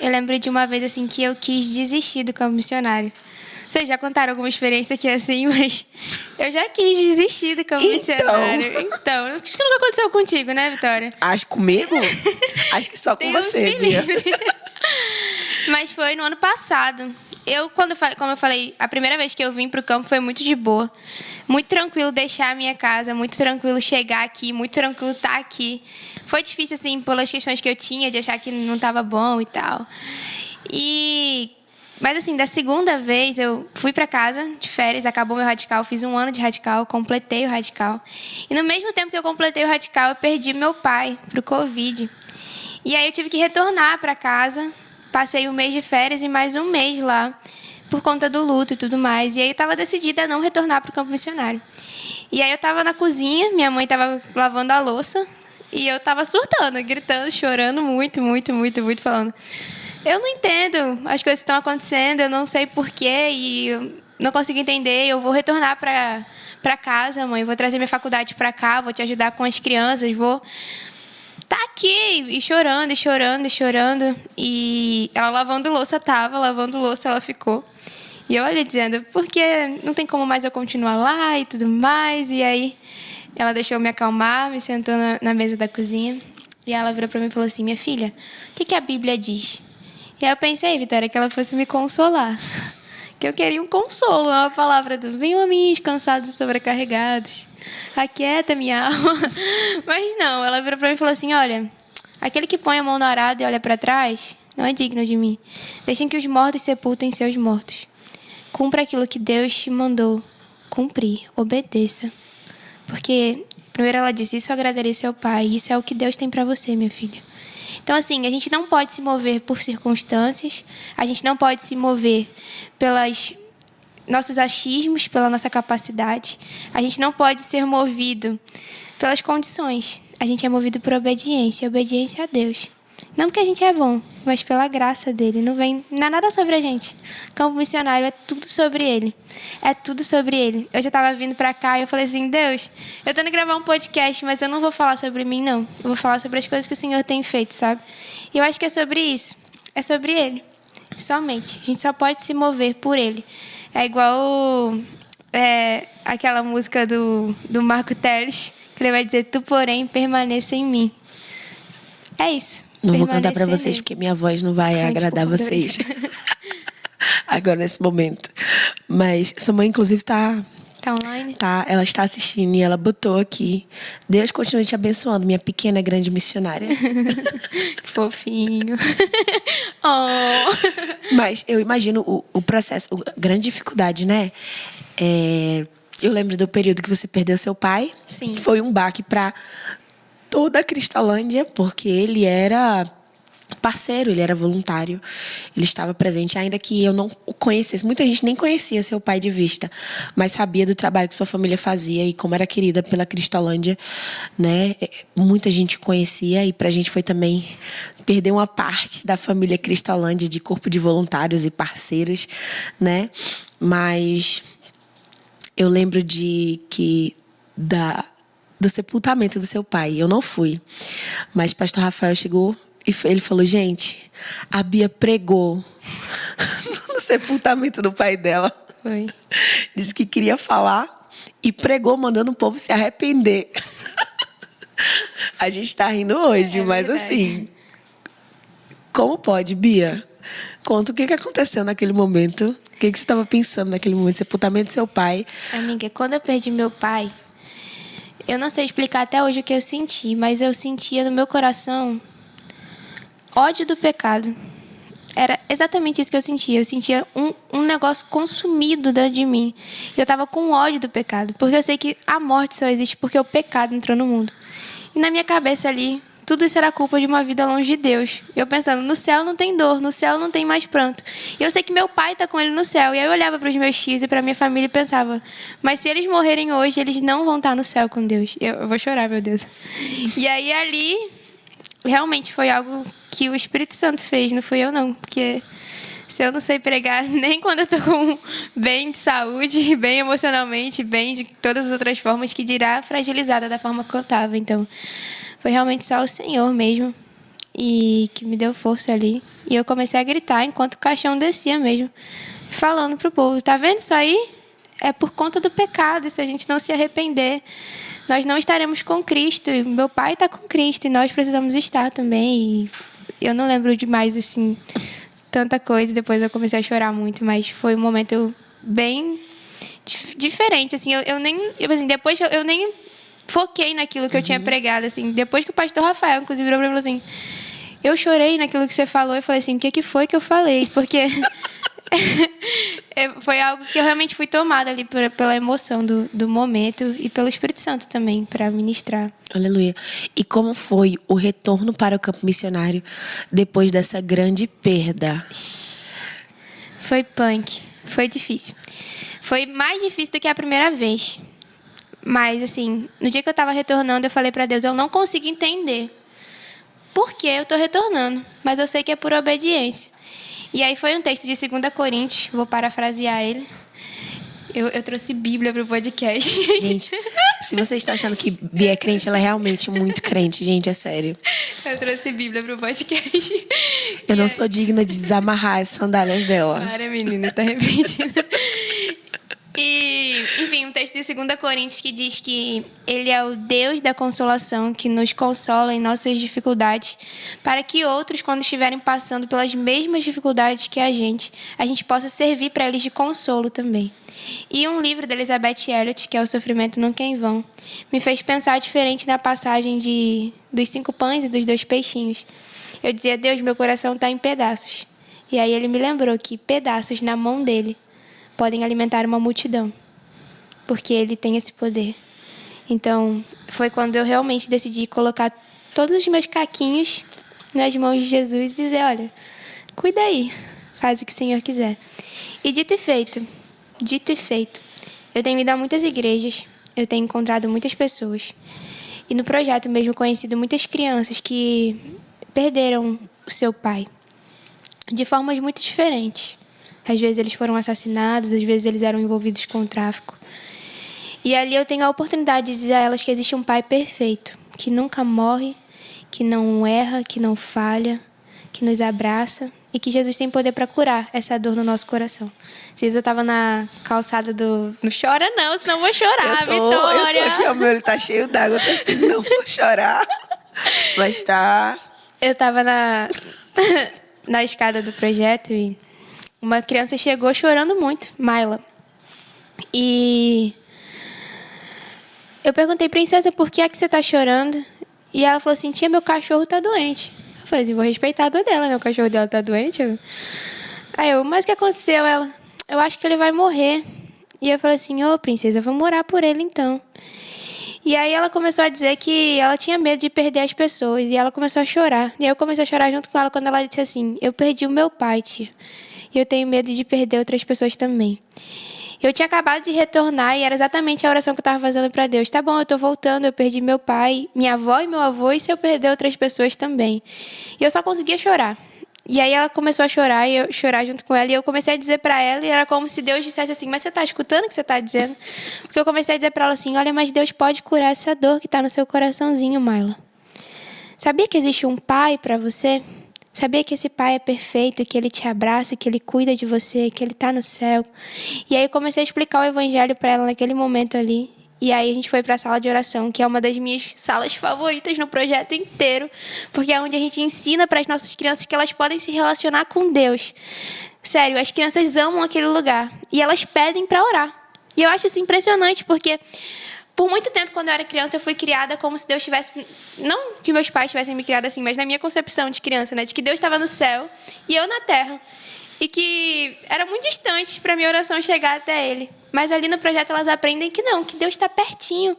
Eu lembro de uma vez, assim, que eu quis desistir do campo missionário. Vocês já contaram alguma experiência aqui assim, mas eu já quis desistir do campo missionário. Então, acho que nunca aconteceu contigo, né, Vitória? Acho comigo? Acho que só com você, Bia. Mas foi no ano passado. Como eu falei, a primeira vez que eu vim pro campo foi muito de boa. Muito tranquilo deixar a minha casa, muito tranquilo chegar aqui, muito tranquilo estar aqui. Foi difícil, assim, pelas questões que eu tinha, de achar que não estava bom e tal. Mas, assim, da segunda vez, eu fui para casa de férias, acabou meu radical, fiz 1 ano de radical, completei o radical. E no mesmo tempo que eu completei o radical, eu perdi meu pai pro Covid. E aí eu tive que retornar para casa, passei 1 mês de férias e mais 1 mês lá, por conta do luto e tudo mais. E aí eu estava decidida a não retornar pro campo missionário. E aí eu estava na cozinha, minha mãe estava lavando a louça, e eu estava surtando, gritando, chorando muito, falando... Eu não entendo as coisas que estão acontecendo, eu não sei porquê e eu não consigo entender. Eu vou retornar para casa, mãe, vou trazer minha faculdade para cá, vou te ajudar com as crianças, vou tá aqui e chorando. E ela lavando louça, ela ficou. E eu ali dizendo, porque não tem como mais eu continuar lá e tudo mais. E aí ela deixou eu me acalmar, me sentou na mesa da cozinha e ela virou para mim e falou assim, minha filha, o que a Bíblia diz? E aí eu pensei, Vitória, que ela fosse me consolar. Que eu queria um consolo, uma palavra do venham a mim, cansados e sobrecarregados. Aquieta minha alma. Mas não, ela virou para mim e falou assim, olha, aquele que põe a mão no arado e olha para trás, não é digno de mim. Deixem que os mortos sepultem seus mortos. Cumpra aquilo que Deus te mandou cumprir, obedeça. Porque, primeiro ela disse, isso agradaria seu pai, isso é o que Deus tem para você, minha filha. Então, assim, a gente não pode se mover por circunstâncias, a gente não pode se mover pelos nossos achismos, pela nossa capacidade, a gente não pode ser movido pelas condições, a gente é movido por obediência a Deus. Não porque a gente é bom, mas pela graça dele. Não é nada sobre a gente. Campo missionário é tudo sobre ele. É tudo sobre ele. Eu já estava vindo para cá e eu falei assim, Deus, eu tô indo gravar um podcast, mas eu não vou falar sobre mim, não. Eu vou falar sobre as coisas que o Senhor tem feito, sabe? E eu acho que é sobre isso. É sobre ele. Somente. A gente só pode se mover por ele. É igual aquela música do Marco Teles, que ele vai dizer, tu, porém, permaneça em mim. É isso. Não vou cantar para vocês, porque minha voz não vai agradar vocês. Agora, nesse momento. Mas sua mãe, inclusive, tá online? Tá, ela está assistindo e ela botou aqui. Deus continue te abençoando, minha pequena grande missionária. Fofinho. Oh. Mas eu imagino o processo, a grande dificuldade, né? Eu lembro do período que você perdeu seu pai. Sim. Foi um baque para toda a Cristolândia, porque ele era parceiro, ele era voluntário, ele estava presente, ainda que eu não o conhecesse. Muita gente nem conhecia seu pai de vista, mas sabia do trabalho que sua família fazia e como era querida pela Cristolândia, né? Muita gente conhecia e para a gente foi também perder uma parte da família Cristolândia, de corpo de voluntários e parceiros, né? Mas eu lembro do sepultamento do seu pai. Eu não fui, mas pastor Rafael chegou e ele falou, gente, a Bia pregou no sepultamento do pai dela. Foi. Disse que queria falar e pregou mandando o povo se arrepender. A gente tá rindo hoje, mas verdade. Assim, como pode, Bia? Conta o que aconteceu naquele momento. O que você estava pensando naquele momento? Sepultamento do seu pai. Amiga, quando eu perdi meu pai, eu não sei explicar até hoje o que eu senti, mas eu sentia no meu coração ódio do pecado. Era exatamente isso que eu sentia. Eu sentia um negócio consumido dentro de mim. Eu estava com ódio do pecado, porque eu sei que a morte só existe porque o pecado entrou no mundo. E na minha cabeça ali, tudo isso era culpa de uma vida longe de Deus. Eu pensando, no céu não tem dor, no céu não tem mais pranto. E eu sei que meu pai está com ele no céu. E aí eu olhava para os meus tios e para minha família e pensava, mas se eles morrerem hoje, eles não vão estar no céu com Deus. Eu vou chorar, meu Deus. E aí ali, realmente foi algo que o Espírito Santo fez, não fui eu não. Porque se eu não sei pregar nem quando eu estou com bem de saúde, bem emocionalmente, bem de todas as outras formas, que dirá fragilizada da forma que eu estava. Então, foi realmente só o Senhor mesmo e que me deu força ali. E eu comecei a gritar enquanto o caixão descia mesmo, falando pro povo, tá vendo isso aí? É por conta do pecado, e se a gente não se arrepender, nós não estaremos com Cristo, e meu pai está com Cristo, e nós precisamos estar também. E eu não lembro de mais, assim, tanta coisa, depois eu comecei a chorar muito, mas foi um momento bem diferente, assim, assim, depois eu nem foquei naquilo que eu tinha pregado, assim, depois que o pastor Rafael, inclusive, virou pra mim e falou assim, eu chorei naquilo que você falou, eu falei assim, o que foi que eu falei? Porque foi algo que eu realmente fui tomada ali pela emoção do momento e pelo Espírito Santo também, para ministrar. Aleluia. E como foi o retorno para o campo missionário depois dessa grande perda? Foi punk, foi difícil. Foi mais difícil do que a primeira vez. Mas, assim, no dia que eu estava retornando, eu falei para Deus, eu não consigo entender por que eu estou retornando, mas eu sei que é por obediência. E aí foi um texto de 2 Coríntios, vou parafrasear ele. Eu trouxe Bíblia para o podcast. Gente, se você está achando que Bia é crente, ela é realmente muito crente, gente, é sério. Eu trouxe Bíblia para o podcast. Eu não sou digna de desamarrar as sandálias dela. Para, menina, tá repreendida. E, enfim, um texto de 2 Coríntios que diz que Ele é o Deus da consolação, que nos consola em nossas dificuldades, para que outros, quando estiverem passando pelas mesmas dificuldades que a gente possa servir para eles de consolo também. E um livro da Elizabeth Elliot, que é O Sofrimento Nunca é em Vão, me fez pensar diferente na passagem dos 5 pães e dos 2 peixinhos. Eu dizia, Deus, meu coração está em pedaços. E aí ele me lembrou que pedaços na mão dele podem alimentar uma multidão, porque ele tem esse poder. Então, foi quando eu realmente decidi colocar todos os meus caquinhos nas mãos de Jesus e dizer, olha, cuida aí, faz o que o Senhor quiser. E dito e feito, eu tenho ido a muitas igrejas, eu tenho encontrado muitas pessoas, e no projeto mesmo conhecido muitas crianças que perderam o seu pai, de formas muito diferentes. Às vezes eles foram assassinados, às vezes eles eram envolvidos com o tráfico. E ali eu tenho a oportunidade de dizer a elas que existe um pai perfeito, que nunca morre, que não erra, que não falha, que nos abraça e que Jesus tem poder para curar essa dor no nosso coração. Às vezes eu estava na calçada do... Não chora não, senão eu vou chorar, Vitória. Eu tô aqui, o meu olho tá cheio d'água, eu tô assim, não vou chorar. Mas tá... Eu estava na escada do projeto e uma criança chegou chorando muito, Mayla. E eu perguntei, princesa, por que é que você está chorando? E ela falou assim, tia, meu cachorro está doente. Eu falei assim, vou respeitar a dor dela, né? O cachorro dela está doente. Aí mas o que aconteceu? Ela, eu acho que ele vai morrer. E eu falei assim, princesa, vamos orar por ele então. E aí ela começou a dizer que ela tinha medo de perder as pessoas. E ela começou a chorar. E eu comecei a chorar junto com ela quando ela disse assim, eu perdi o meu pai, tia. E eu tenho medo de perder outras pessoas também. Eu tinha acabado de retornar e era exatamente a oração que eu estava fazendo para Deus. Tá bom, eu estou voltando, eu perdi meu pai, minha avó e meu avô, e se eu perder outras pessoas também? E eu só conseguia chorar. E aí ela começou a chorar e eu chorar junto com ela. E eu comecei a dizer para ela, e era como se Deus dissesse assim, mas você está escutando o que você está dizendo? Porque eu comecei a dizer para ela assim, olha, mas Deus pode curar essa dor que está no seu coraçãozinho, Mayla. Sabia que existe um pai para você? Sabia que esse pai é perfeito, que ele te abraça, que ele cuida de você, que ele está no céu. E aí eu comecei a explicar o evangelho para ela naquele momento ali. E aí a gente foi para a sala de oração, que é uma das minhas salas favoritas no projeto inteiro, porque é onde a gente ensina para as nossas crianças que elas podem se relacionar com Deus. Sério, as crianças amam aquele lugar e elas pedem para orar. E eu acho isso impressionante, porque por muito tempo, quando eu era criança, eu fui criada como se Deus tivesse... Não que meus pais tivessem me criado assim, mas na minha concepção de criança, né? De que Deus estava no céu e eu na terra. E que era muito distante para a minha oração chegar até Ele. Mas ali no projeto elas aprendem que não, que Deus está pertinho.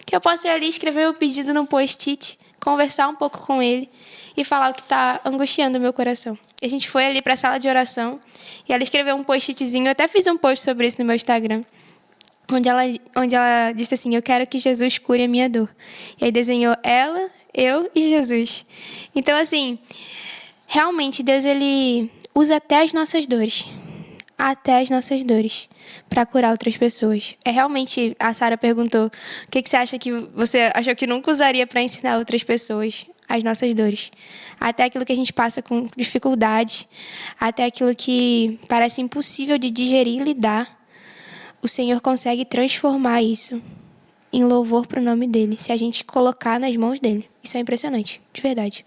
Que eu posso ir ali escrever meu pedido no post-it, conversar um pouco com Ele e falar o que está angustiando o meu coração. E a gente foi ali para a sala de oração e ela escreveu um post-itzinho. Eu até fiz um post sobre isso no meu Instagram. Onde ela disse assim, eu quero que Jesus cure a minha dor. E aí desenhou ela, eu e Jesus. Então, assim, realmente Deus, ele usa até as nossas dores. Até as nossas dores. Para curar outras pessoas. É realmente, a Sara perguntou, o que você acha que você achou que nunca usaria para ensinar outras pessoas? as nossas dores. Até aquilo que a gente passa com dificuldade, até aquilo que parece impossível de digerir e lidar, o Senhor consegue transformar isso em louvor para o nome dele, se a gente colocar nas mãos dele. Isso é impressionante, de verdade.